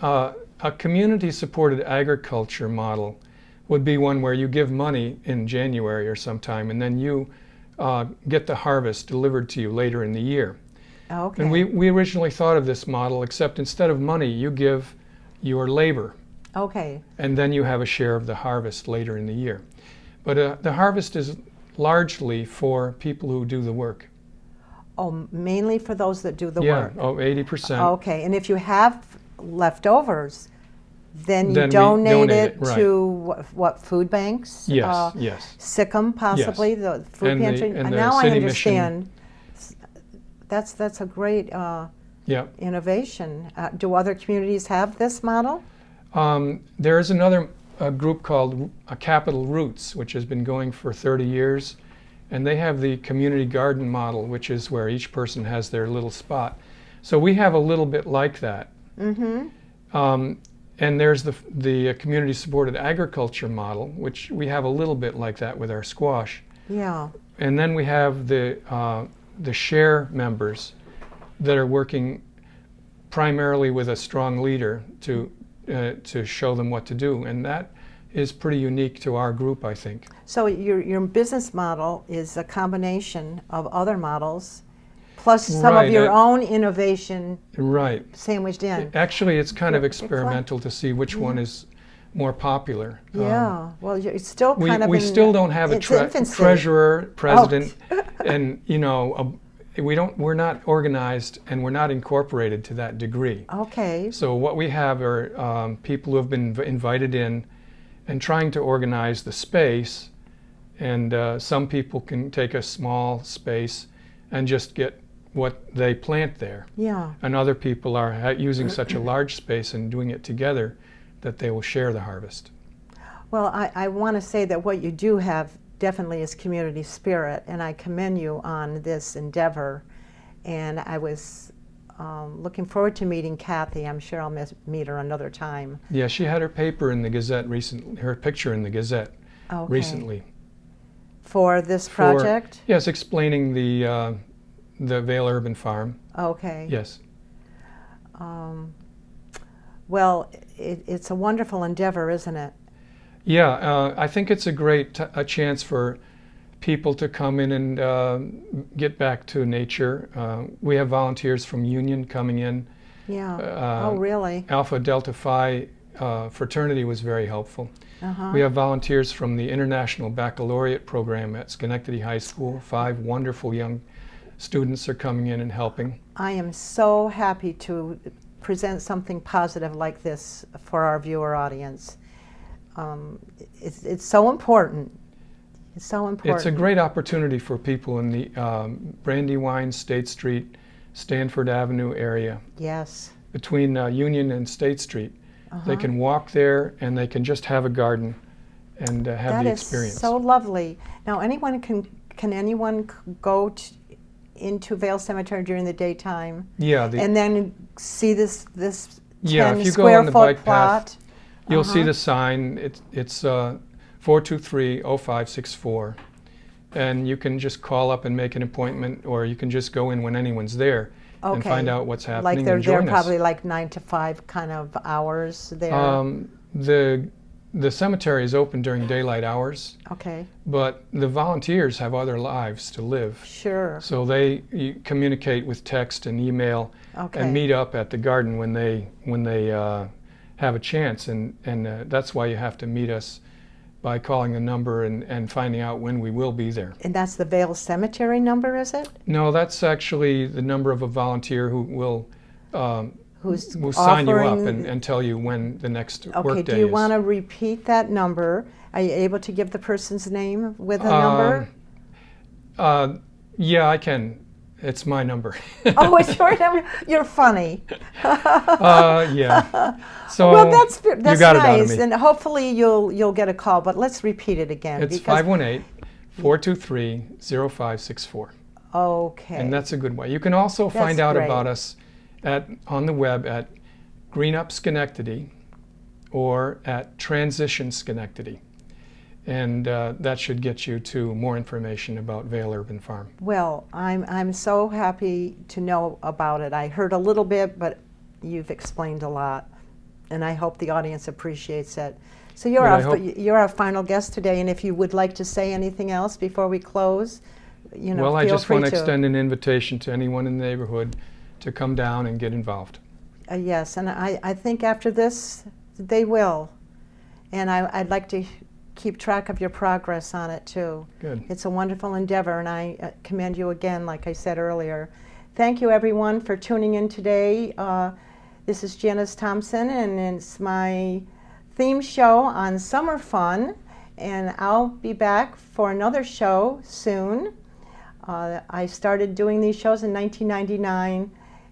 A community-supported agriculture model would be one where you give money in January or sometime, and then you get the harvest delivered to you later in the year. Okay. And we originally thought of this model, except instead of money, you give your labor. Okay. And then you have a share of the harvest later in the year. But the harvest is largely for people who do the work. Oh, mainly for those that do the Yeah, work. 80%. Okay, and if you have leftovers, then you Then we donate donate it it, right. to what food banks? Yes, yes. Sikkim, possibly, the food And the- pantry. and the now I city mission. understand. That's a great Yeah. innovation. Do other communities have this model? There is another group called Capital Roots, which has been going for 30 years, and they have the community garden model, which is where each person has their little spot. So we have a little bit like that. Mm-hmm. And there's the community-supported agriculture model, which we have a little bit like that with our squash. Yeah. And then we have the share members that are working primarily with a strong leader to show them what to do, and that is pretty unique to our group, I think. So your business model is a combination of other models, plus some Right, of your own innovation Right. sandwiched in. Actually, it's kind of experimental to see which one is more popular. Yeah, well, it's still kind of we in still don't have a its infancy. treasurer, president, and we're not organized and we're not incorporated to that degree. Okay. So what we have are people who have been invited in and trying to organize the space, and some people can take a small space and just get what they plant there. Yeah. And other people are using such a large space and doing it together that they will share the harvest. Well, I want to say that what you do have definitely is community spirit, and I commend you on this endeavor. And I was looking forward to meeting Kathy. I'm sure I'll meet her another time. Yeah, she had her paper in the Gazette recently, her picture in the Gazette recently. For this project? Yes, explaining the Vail Urban Farm. Okay. Yes. Well, it's a wonderful endeavor, isn't it? Yeah, I think it's a great a chance for people to come in and get back to nature. We have volunteers from Union coming in. Yeah. Oh, really? Alpha Delta Phi fraternity was very helpful. Uh-huh. We have volunteers from the International Baccalaureate program at Schenectady High School. 5 wonderful young students are coming in and helping. I am so happy to present something positive like this for our viewer audience. It's so important. It's so important. It's a great opportunity for people in the Brandywine, State Street, Stanford Avenue area. Yes. Between Union and State Street. Uh-huh. They can walk there and they can just have a garden and have the experience. That is so lovely. Now, can anyone go into Vail Cemetery during the daytime? Yeah. And then see this Yeah, 10 if you go square on the foot bike plot? path, you'll see the sign. It's 423-0564. And you can just call up and make an appointment, or you can just go in when anyone's there and find out what's happening. Like they're and join us. probably like 9 to 5 kind of hours there. The cemetery is open during daylight hours, Okay. but the volunteers have other lives to live. Sure. So you communicate with text and email Okay. and meet up at the garden when they have a chance, and that's why you have to meet us by calling the number and finding out when we will be there. And that's the Vail Cemetery number, is it? No, that's actually the number of a volunteer who will Who's we'll sign you up offering- and tell you when the next Okay, work day do you is. want to repeat that number? Are you able to give the person's name with a number? Yeah, I can. It's my number. Oh, it's your number? You're funny. Yeah. So Well, that's you got it out of nice, me. and hopefully you'll get a call, but let's repeat it again. It's because 518-423-0564. Okay. And that's a good way. You can also That's find out great. about us on the web at Green Up Schenectady or at Transition Schenectady. And that should get you to more information about Vail Urban Farm. Well, I'm so happy to know about it. I heard a little bit, but you've explained a lot, and I hope the audience appreciates it. So you're Well, our final guest today, and if you would like to say anything else before we close, Well, I feel just free want to to. extend an invitation to anyone in the neighborhood to come down and get involved. Yes, and I think after this, they will. And I'd like to keep track of your progress on it, too. Good. It's a wonderful endeavor, and I commend you again, like I said earlier. Thank you, everyone, for tuning in today. This is Janice Thompson, and it's my theme show on summer fun, and I'll be back for another show soon. I started doing these shows in 1999,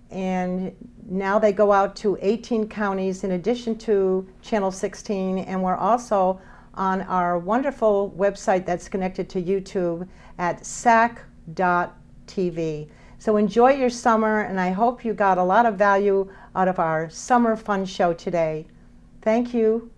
and now they go out to 18 counties in addition to Channel 16, and we're also on our wonderful website that's connected to YouTube at sac.tv. So enjoy your summer, and I hope you got a lot of value out of our summer fun show today. Thank you.